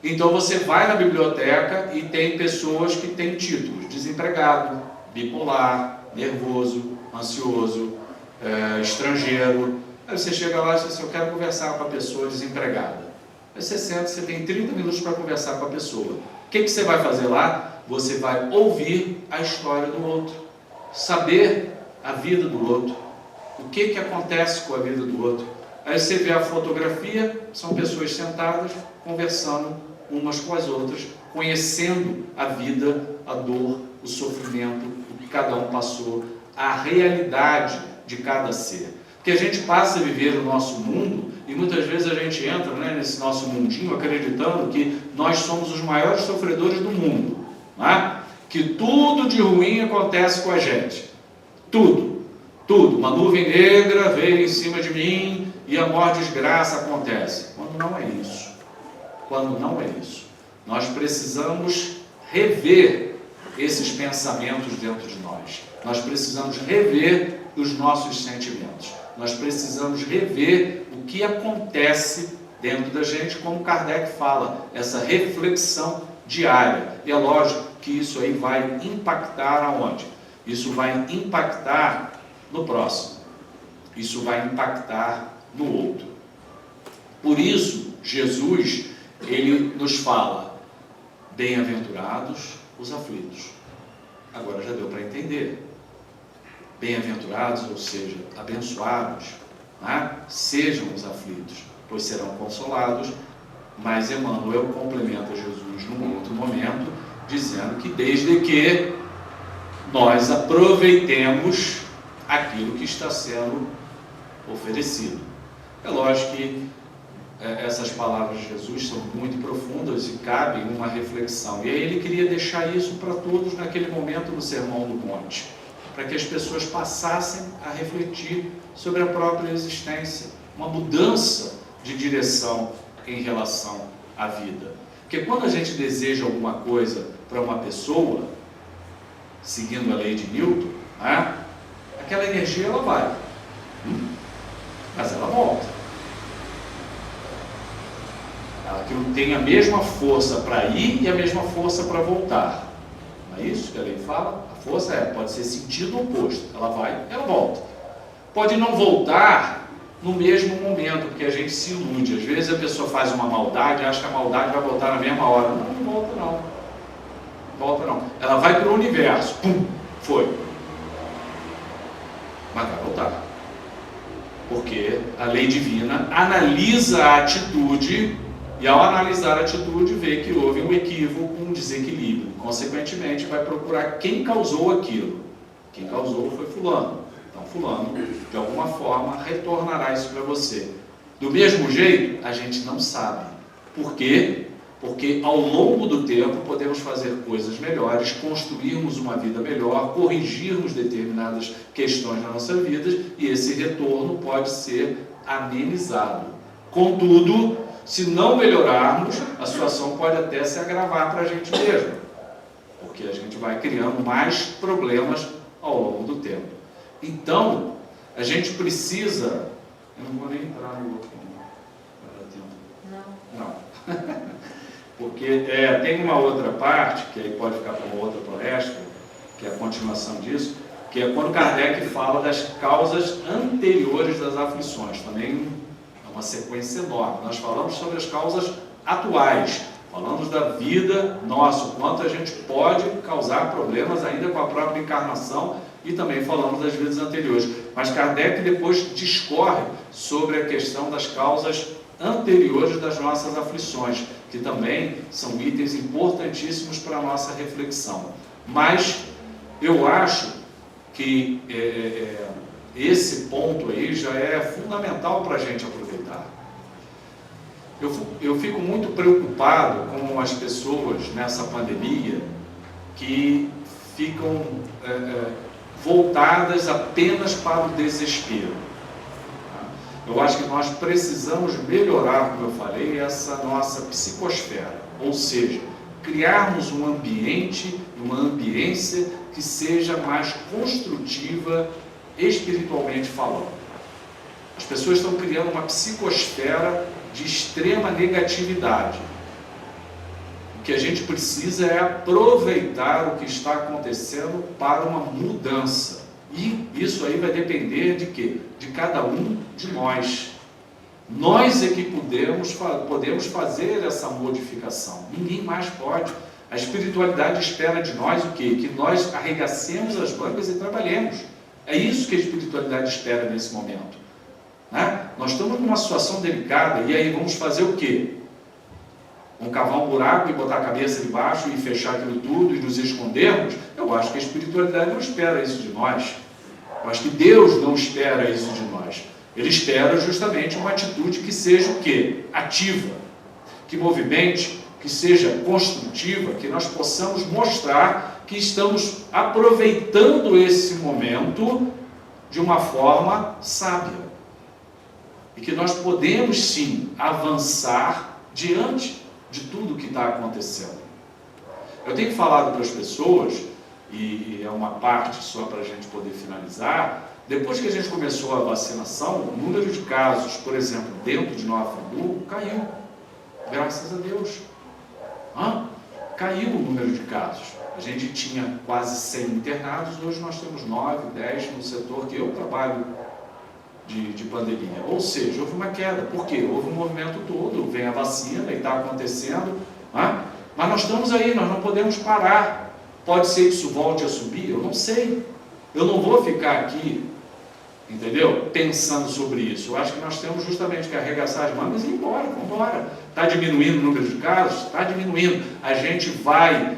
[SPEAKER 1] Então, você vai na biblioteca e tem pessoas que têm títulos: desempregado, bipolar, nervoso, ansioso, estrangeiro. Aí você chega lá e diz assim, eu quero conversar com a pessoa desempregada. Aí você senta, você tem 30 minutos para conversar com a pessoa. O que você vai fazer lá? Você vai ouvir a história do outro, saber a vida do outro, o que acontece com a vida do outro. Aí você vê a fotografia, são pessoas sentadas, conversando umas com as outras, conhecendo a vida, a dor, o sofrimento, o que cada um passou, a realidade de cada ser. Porque a gente passa a viver o nosso mundo e muitas vezes a gente entra nesse nosso mundinho acreditando que nós somos os maiores sofredores do mundo, não é? Que tudo de ruim acontece com a gente, tudo, uma nuvem negra veio em cima de mim e a maior desgraça acontece, quando não é isso, nós precisamos rever esses pensamentos dentro de nós precisamos rever os nossos sentimentos, nós precisamos rever o que acontece dentro da gente, como Kardec fala, essa reflexão diária. E é lógico que isso aí vai impactar aonde? Isso vai impactar no próximo, isso vai impactar no outro. Por isso, Jesus, ele nos fala, bem-aventurados os aflitos. Agora já deu para entender. Bem-aventurados, ou seja, abençoados, né? Sejam os aflitos, pois serão consolados. Mas Emmanuel complementa Jesus num outro momento, dizendo que desde que nós aproveitemos aquilo que está sendo oferecido. É lógico que essas palavras de Jesus são muito profundas e cabem uma reflexão. E aí ele queria deixar isso para todos naquele momento do Sermão do Monte, para que as pessoas passassem a refletir sobre a própria existência, uma mudança de direção em relação à vida. Porque quando a gente deseja alguma coisa para uma pessoa, seguindo a lei de Newton, né, aquela energia ela vai, mas ela volta. Aquilo tem a mesma força para ir e a mesma força para voltar. Não é isso que a lei fala? A força pode ser sentido oposto. Ela vai, ela volta. Pode não voltar no mesmo momento, porque a gente se ilude. Às vezes a pessoa faz uma maldade e acha que a maldade vai voltar na mesma hora. Não, não volta não. Não volta não. Ela vai para o universo. Pum, foi. Mas vai voltar. Porque a lei divina analisa a atitude e, ao analisar a atitude, vê que houve um equívoco, um desequilíbrio. Consequentemente, vai procurar quem causou aquilo. Quem causou foi fulano. Então, fulano, de alguma forma, retornará isso para você. Do mesmo jeito, a gente não sabe. Por quê? Porque, ao longo do tempo, podemos fazer coisas melhores, construirmos uma vida melhor, corrigirmos determinadas questões na nossa vida, e esse retorno pode ser amenizado. Contudo, se não melhorarmos, a situação pode até se agravar para a gente mesmo, porque a gente vai criando mais problemas ao longo do tempo. Então, a gente precisa... Eu não vou nem entrar no outro. Não. Porque tem uma outra parte, que aí pode ficar para uma outra palestra, que é a continuação disso, que é quando Kardec fala das causas anteriores das aflições. Também uma sequência enorme. Nós falamos sobre as causas atuais, falamos da vida nossa, o quanto a gente pode causar problemas ainda com a própria encarnação, e também falamos das vidas anteriores. Mas Kardec depois discorre sobre a questão das causas anteriores das nossas aflições, que também são itens importantíssimos para a nossa reflexão. Mas eu acho que esse ponto aí já é fundamental para a gente aproveitar. Eu fico muito preocupado com as pessoas nessa pandemia que ficam voltadas apenas para o desespero. Eu acho que nós precisamos melhorar, como eu falei, essa nossa psicosfera, ou seja, criarmos um ambiente, uma ambiência que seja mais construtiva espiritualmente falando. As pessoas estão criando uma psicosfera de extrema negatividade. O que a gente precisa é aproveitar o que está acontecendo para uma mudança. E isso aí vai depender de quê? De cada um de nós. Nós é que podemos fazer essa modificação. Ninguém mais pode. A espiritualidade espera de nós o quê? Que nós arregacemos as mangas e trabalhemos. É isso que a espiritualidade espera nesse momento. Né? Nós estamos numa situação delicada, e aí vamos fazer o quê? Vamos cavar um buraco e botar a cabeça debaixo e fechar aquilo tudo e nos escondermos? Eu acho que a espiritualidade não espera isso de nós. Eu acho que Deus não espera isso de nós. Ele espera justamente uma atitude que seja o quê? Ativa, que movimente, que seja construtiva, que nós possamos mostrar que estamos aproveitando esse momento de uma forma sábia. E que nós podemos sim avançar diante de tudo que está acontecendo. Eu tenho falado para as pessoas, e é uma parte só para a gente poder finalizar, depois que a gente começou a vacinação, o número de casos, por exemplo, dentro de Nova Friburgo, caiu. Graças a Deus. Caiu o número de casos. A gente tinha quase 100 internados, hoje nós temos 9, 10 no setor que eu trabalho de pandemia. Ou seja, houve uma queda. Por quê? Houve um movimento todo, vem a vacina e está acontecendo. Mas nós estamos aí, nós não podemos parar. Pode ser que isso volte a subir? Eu não sei. Eu não vou ficar aqui, entendeu? Pensando sobre isso. Eu acho que nós temos justamente que arregaçar as mangas e ir embora, vamos embora. Está diminuindo o número de casos? Está diminuindo. A gente vai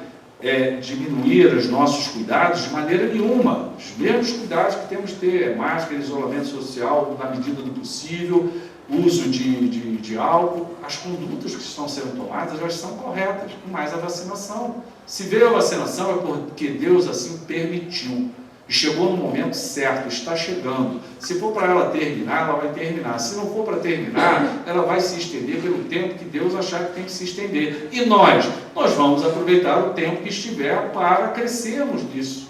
[SPEAKER 1] diminuir os nossos cuidados de maneira nenhuma. Os mesmos cuidados que temos que ter, máscara, isolamento social na medida do possível, uso de álcool. As condutas que estão sendo tomadas, elas são corretas, mais a vacinação. Se veio a vacinação é porque Deus assim permitiu. E chegou no momento certo, está chegando. Se for para ela terminar, ela vai terminar. Se não for para terminar, ela vai se estender pelo tempo que Deus achar que tem que se estender. E nós vamos aproveitar o tempo que estiver para crescermos nisso.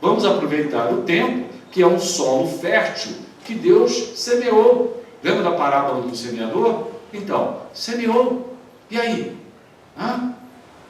[SPEAKER 1] Vamos aproveitar o tempo que é um solo fértil que Deus semeou. Lembra da parábola do semeador? Então, semeou. E aí?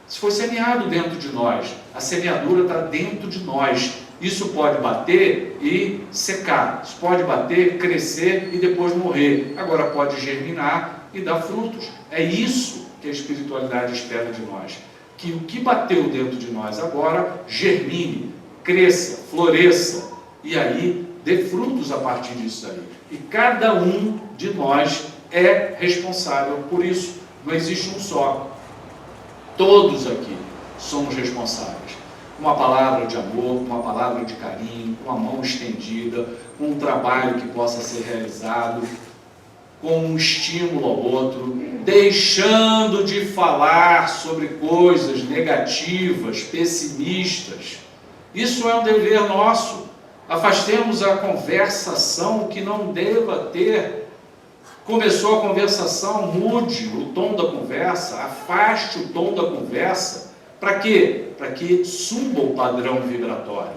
[SPEAKER 1] Se foi semeado dentro de nós, a semeadura está dentro de nós. Isso pode bater e secar, isso pode bater, crescer e depois morrer. Agora pode germinar e dar frutos. É isso que a espiritualidade espera de nós. Que o que bateu dentro de nós agora germine, cresça, floresça e aí dê frutos a partir disso aí. E cada um de nós é responsável por isso. Não existe um só. Todos aqui somos responsáveis. Uma palavra de amor, uma palavra de carinho, com a mão estendida, com um trabalho que possa ser realizado, com um estímulo ao outro, deixando de falar sobre coisas negativas, pessimistas. Isso é um dever nosso. Afastemos a conversação que não deva ter. Começou a conversação, mude o tom da conversa, afaste o tom da conversa. Para quê? Para que suba o padrão vibratório.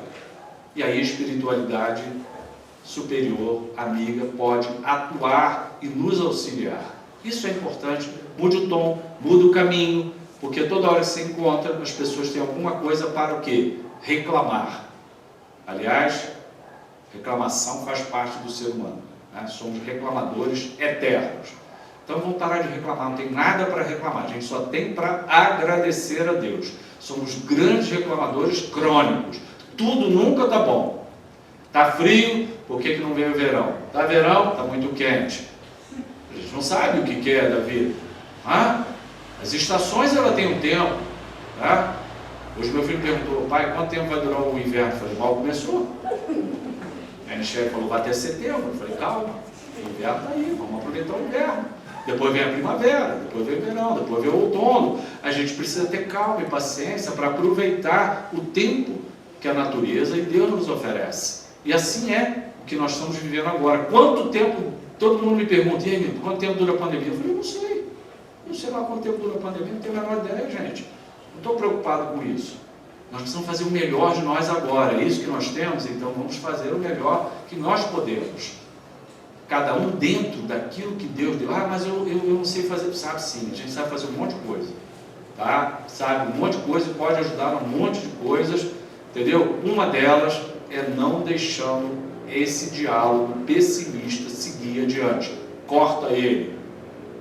[SPEAKER 1] E aí a espiritualidade superior, amiga, pode atuar e nos auxiliar. Isso é importante. Mude o tom, mude o caminho, porque toda hora que se encontra, as pessoas têm alguma coisa para o quê? Reclamar. Aliás, reclamação faz parte do ser humano. Somos reclamadores eternos. Então vamos parar de reclamar, não tem nada para reclamar, a gente só tem para agradecer a Deus. Somos grandes reclamadores crônicos, tudo nunca está bom. Está frio, por que não veio o verão? Está verão, está muito quente. A gente não sabe o que é da vida. As estações ela tem um tempo. Hoje meu filho perguntou, pai, quanto tempo vai durar o inverno? Eu falei, mal começou. A Michelle falou, vai até setembro. Eu falei, calma, o inverno está aí, vamos aproveitar o inverno. Depois vem a primavera, depois vem o verão, depois vem o outono. A gente precisa ter calma e paciência para aproveitar o tempo que a natureza e Deus nos oferece. E assim é o que nós estamos vivendo agora. Quanto tempo, todo mundo me pergunta, e aí, quanto tempo dura a pandemia? Eu falei, não sei. Não sei lá quanto tempo dura a pandemia, não tenho a menor ideia, gente. Não estou preocupado com isso. Nós precisamos fazer o melhor de nós agora. É isso que nós temos, então vamos fazer o melhor que nós podemos. Cada um dentro daquilo que Deus deu. Mas eu não sei fazer. Sabe sim, a gente sabe fazer um monte de coisa. Sabe um monte de coisa e pode ajudar um monte de coisas. Entendeu? Uma delas é não deixando esse diálogo pessimista seguir adiante. Corta ele.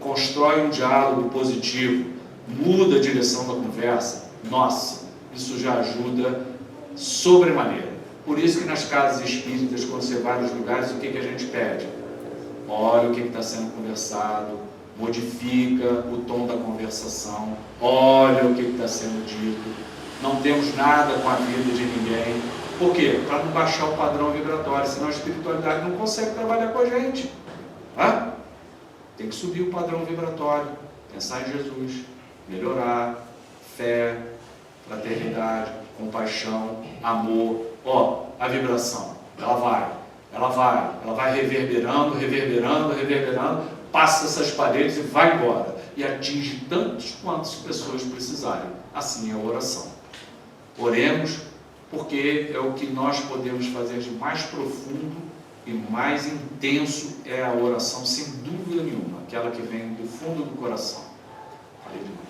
[SPEAKER 1] Constrói um diálogo positivo. Muda a direção da conversa. Nossa, isso já ajuda sobremaneira. Por isso que nas casas espíritas, quando você vai nos lugares, o que a gente pede? Olha o que está sendo conversado, modifica o tom da conversação, olha o que está sendo dito, não temos nada com a vida de ninguém. Por quê? Para não baixar o padrão vibratório, senão a espiritualidade não consegue trabalhar com a gente. Tem que subir o padrão vibratório, pensar em Jesus, melhorar, fé, fraternidade, compaixão, amor. A vibração, ela vai reverberando, passa essas paredes e vai embora. E atinge tantos quantas pessoas precisarem. Assim é a oração. Oremos, porque é o que nós podemos fazer de mais profundo e mais intenso é a oração, sem dúvida nenhuma, aquela que vem do fundo do coração. Aleluia.